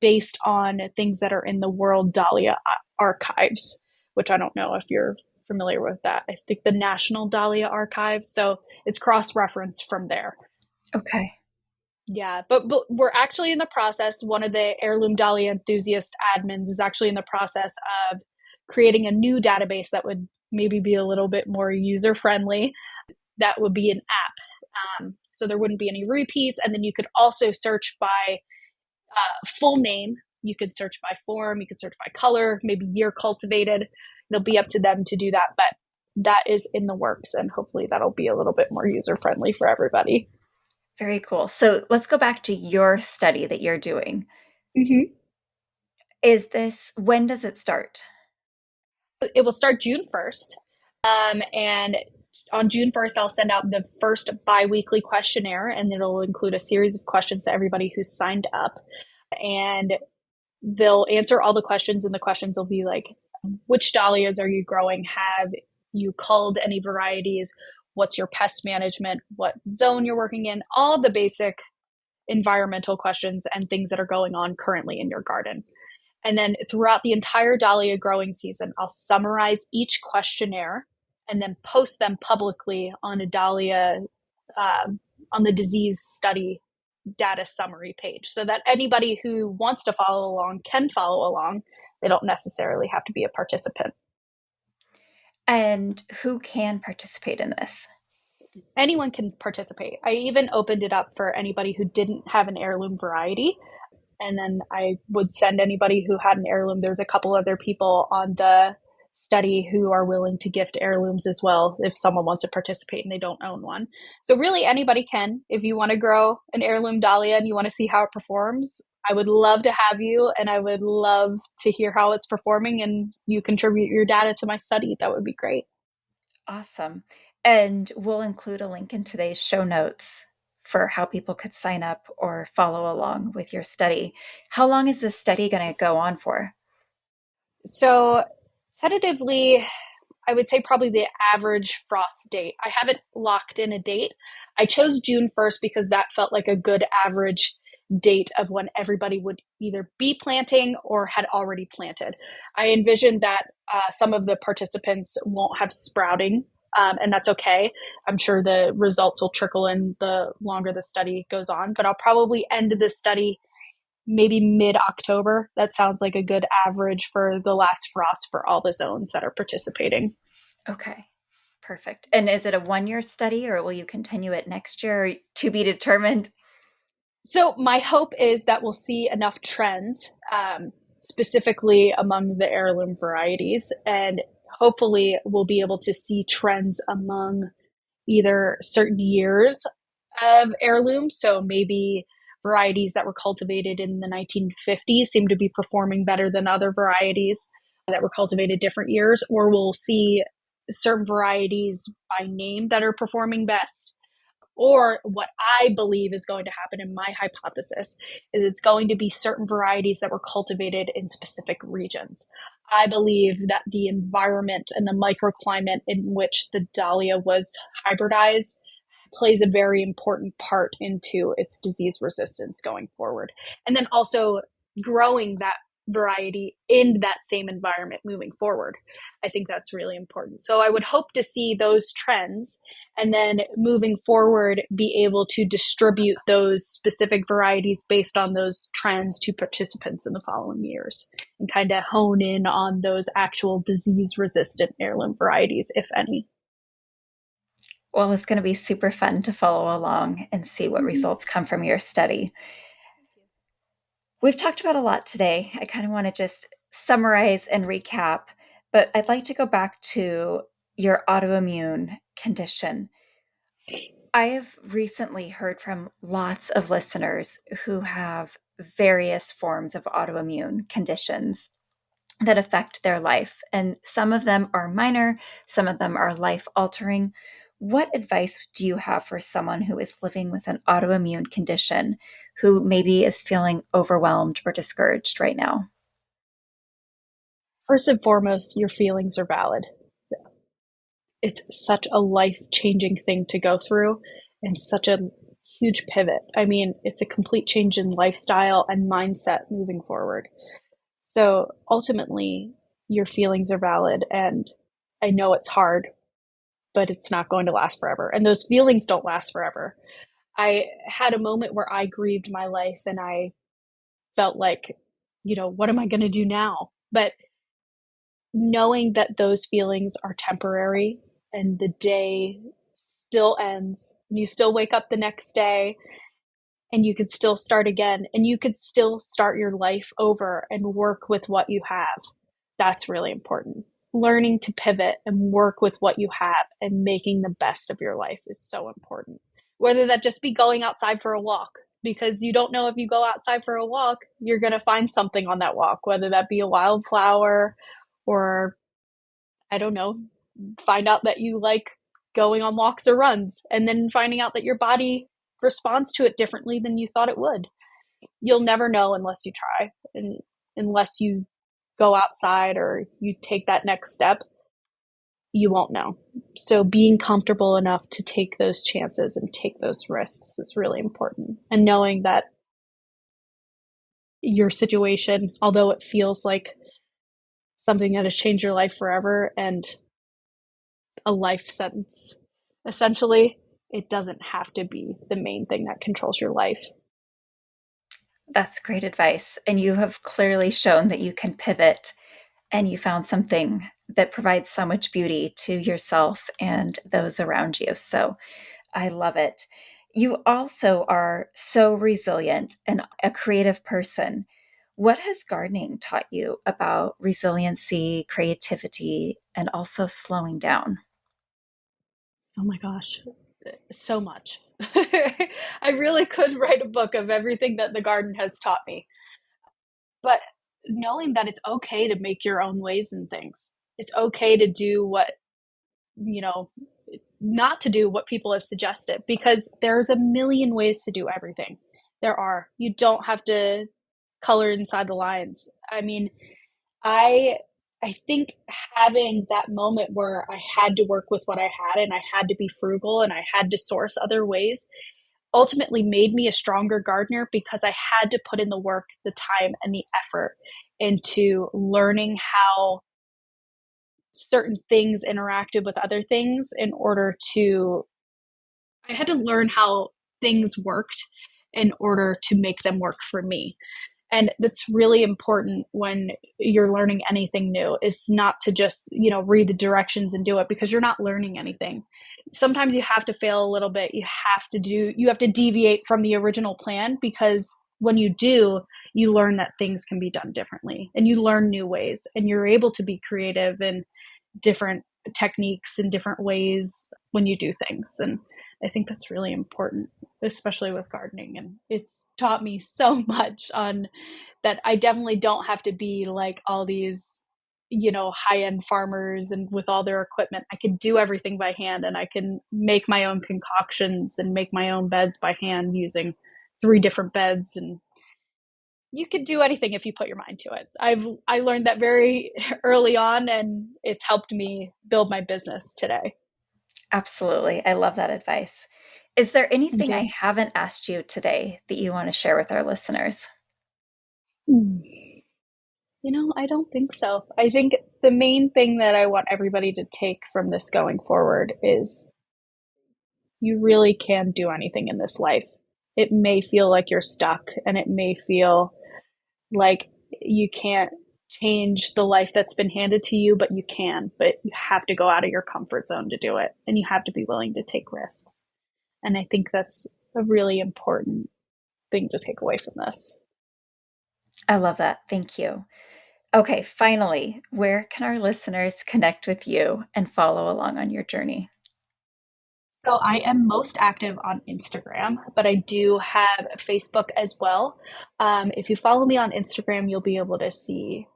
based on things that are in the World Dahlia archives, which I don't know if you're familiar with that. I think the National Dahlia Archive. So it's cross-referenced from there. Okay. Yeah, but we're actually in the process. One of the Heirloom Dahlia enthusiast admins is actually in the process of creating a new database that would maybe be a little bit more user friendly. That would be an app. So there wouldn't be any repeats. And then you could also search by full name. You could search by form, you could search by color, maybe year cultivated. It'll be up to them to do that, but that is in the works, and hopefully that'll be a little bit more user friendly for everybody. Very cool. So let's go back to your study that you're doing. Mm-hmm. When does it start? It will start June 1st. And on June 1st, I'll send out the first bi-weekly questionnaire, and it'll include a series of questions to everybody who's signed up. And they'll answer all the questions, and the questions will be like, which dahlias are you growing? Have you culled any varieties? What's your pest management? What zone you're working in? All the basic environmental questions and things that are going on currently in your garden. And then throughout the entire dahlia growing season, I'll summarize each questionnaire and then post them publicly on a dahlia, on the disease study data summary page, so that anybody who wants to follow along can follow along. They don't necessarily have to be a participant. And who can participate in this? Anyone can participate. I even opened it up for anybody who didn't have an heirloom variety. And then I would send anybody who had an heirloom. There's a couple other people on the study who are willing to gift heirlooms as well if someone wants to participate and they don't own one. So really anybody can. If you want to grow an heirloom dahlia and you want to see how it performs, I would love to have you, and I would love to hear how it's performing, and you contribute your data to my study. That would be great. Awesome. And we'll include a link in today's show notes for how people could sign up or follow along with your study. How long is this study going to go on for? So tentatively, I would say probably the average frost date. I haven't locked in a date. I chose June 1st because that felt like a good average date of when everybody would either be planting or had already planted. I envisioned that some of the participants won't have sprouting, and that's okay. I'm sure the results will trickle in the longer the study goes on, but I'll probably end the study maybe mid-October. That sounds like a good average for the last frost for all the zones that are participating. Okay, perfect. And is it a 1-year study, or will you continue it next year, to be determined? So my hope is that we'll see enough trends, specifically among the heirloom varieties, and hopefully we'll be able to see trends among either certain years of heirlooms. So maybe varieties that were cultivated in the 1950s seem to be performing better than other varieties that were cultivated different years, or we'll see certain varieties by name that are performing best. Or what I believe is going to happen in my hypothesis is it's going to be certain varieties that were cultivated in specific regions. I believe that the environment and the microclimate in which the dahlia was hybridized plays a very important part into its disease resistance going forward. And then also growing that variety in that same environment moving forward. I think that's really important. So I would hope to see those trends, and then moving forward be able to distribute those specific varieties based on those trends to participants in the following years, and kind of hone in on those actual disease resistant heirloom varieties, if any. Well, it's going to be super fun to follow along and see what Mm-hmm. results come from your study. We've talked about a lot today. I kind of want to just summarize and recap, but I'd like to go back to your autoimmune condition. I have recently heard from lots of listeners who have various forms of autoimmune conditions that affect their life. And some of them are minor, some of them are life altering. What advice do you have for someone who is living with an autoimmune condition who maybe is feeling overwhelmed or discouraged right now? First and foremost, your feelings are valid. It's such a life-changing thing to go through, and such a huge pivot. I mean, it's a complete change in lifestyle and mindset moving forward. So ultimately, your feelings are valid, and I know it's hard, but it's not going to last forever. And those feelings don't last forever. I had a moment where I grieved my life and I felt like, what am I going to do now? But knowing that those feelings are temporary and the day still ends and you still wake up the next day and you could still start again and you could still start your life over and work with what you have. That's really important. Learning to pivot and work with what you have and making the best of your life is so important. Whether that just be going outside for a walk, because you don't know if you go outside for a walk, you're going to find something on that walk, whether that be a wildflower or, I don't know, find out that you like going on walks or runs, and then finding out that your body responds to it differently than you thought it would. You'll never know unless you try, and unless you go outside or you take that next step, you won't know. So being comfortable enough to take those chances and take those risks is really important. And knowing that your situation, although it feels like something that has changed your life forever and a life sentence, essentially, it doesn't have to be the main thing that controls your life. That's great advice. And you have clearly shown that you can pivot and you found something that provides so much beauty to yourself and those around you. So I love it. You also are so resilient and a creative person. What has gardening taught you about resiliency, creativity, and also slowing down? Oh my gosh, so much. I really could write a book of everything that the garden has taught me. But knowing that it's okay to make your own ways in things, it's okay to do what, you know, not to do what people have suggested, because there's a million ways to do everything. There are. You don't have to color inside the lines. I mean, I I think having that moment where I had to work with what I had and I had to be frugal and I had to source other ways ultimately made me a stronger gardener, because I had to put in the work, the time, and the effort into learning how certain things interacted with other things in order to, I had to learn how things worked in order to make them work for me. And that's really important when you're learning anything new, is not to just, read the directions and do it, because you're not learning anything. Sometimes you have to fail a little bit. You have to deviate from the original plan, because when you do, you learn that things can be done differently and you learn new ways and you're able to be creative in different techniques and different ways when you do things. And I think that's really important, especially with gardening. And it's taught me so much on that. I definitely don't have to be like all these, high end farmers and with all their equipment. I can do everything by hand, and I can make my own concoctions and make my own beds by hand using 3 different beds. And you could do anything if you put your mind to it. I learned that very early on, and it's helped me build my business today. Absolutely. I love that advice. Is there Thank anything I you. haven't asked you today that you want to share with our listeners? I don't think so. I think the main thing that I want everybody to take from this going forward is you really can do anything in this life. It may feel like you're stuck and it may feel like you can't change the life that's been handed to you, but you can. But you have to go out of your comfort zone to do it, and you have to be willing to take risks. And I think that's a really important thing to take away from this. I love that. Thank you. Okay, finally, where can our listeners connect with you and follow along on your journey? So I am most active on Instagram, but I do have Facebook as well. If you follow me on Instagram, you'll be able to see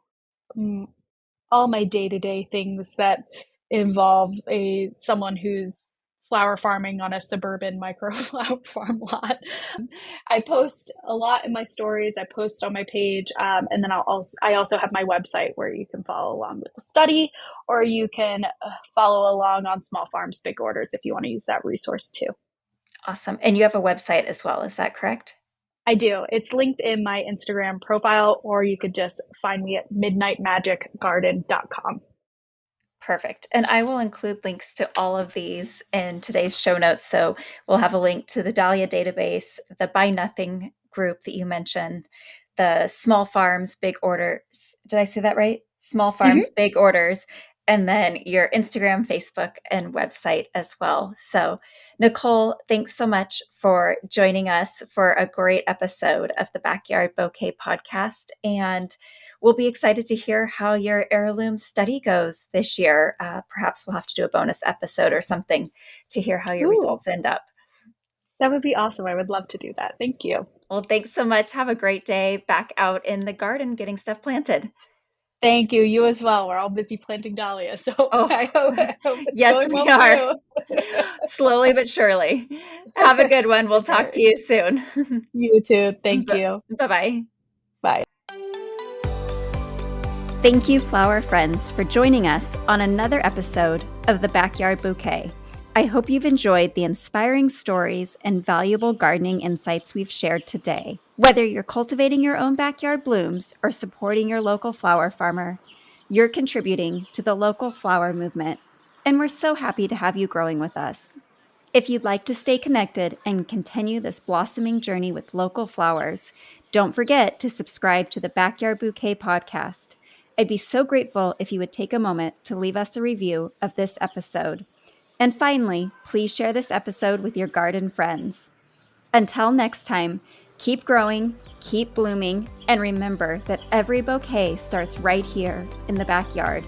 mm, all my day-to-day things that involve a someone who's flower farming on a suburban micro flower farm lot. I post a lot in my stories. I post on my page, and then I also have my website where you can follow along with the study, or you can follow along on Small Farms Big Orders if you want to use that resource too. Awesome. And you have a website as well, is that correct? I do. It's linked in my Instagram profile, or you could just find me at midnightmagicgarden.com. Perfect. And I will include links to all of these in today's show notes. So we'll have a link to the Dahlia database, the Buy Nothing group that you mentioned, the Small Farms Big Orders. Did I say that right? Small Farms Mm-hmm. Big Orders, and then your Instagram, Facebook, and website as well. So, Nicole, thanks so much for joining us for a great episode of the Backyard Bouquet podcast. And we'll be excited to hear how your heirloom study goes this year. Perhaps we'll have to do a bonus episode or something to hear how your Ooh, results end up. that would be awesome. I would love to do that. Thank you. Well, thanks so much. Have a great day back out in the garden getting stuff planted. Thank you. You as well. We're all busy planting dahlia, so Oh, I hope it's yes, going we well for are. you. Slowly but surely. Have a good one. We'll All talk to right. you soon. You too. Thank you. Bye-bye. Bye. Thank you, flower friends, for joining us on another episode of the Backyard Bouquet. I hope you've enjoyed the inspiring stories and valuable gardening insights we've shared today. Whether you're cultivating your own backyard blooms or supporting your local flower farmer, you're contributing to the local flower movement, and we're so happy to have you growing with us. If you'd like to stay connected and continue this blossoming journey with local flowers, don't forget to subscribe to the Backyard Bouquet podcast. I'd be so grateful if you would take a moment to leave us a review of this episode. And finally, please share this episode with your garden friends. Until next time, keep growing, keep blooming, and remember that every bouquet starts right here in the backyard.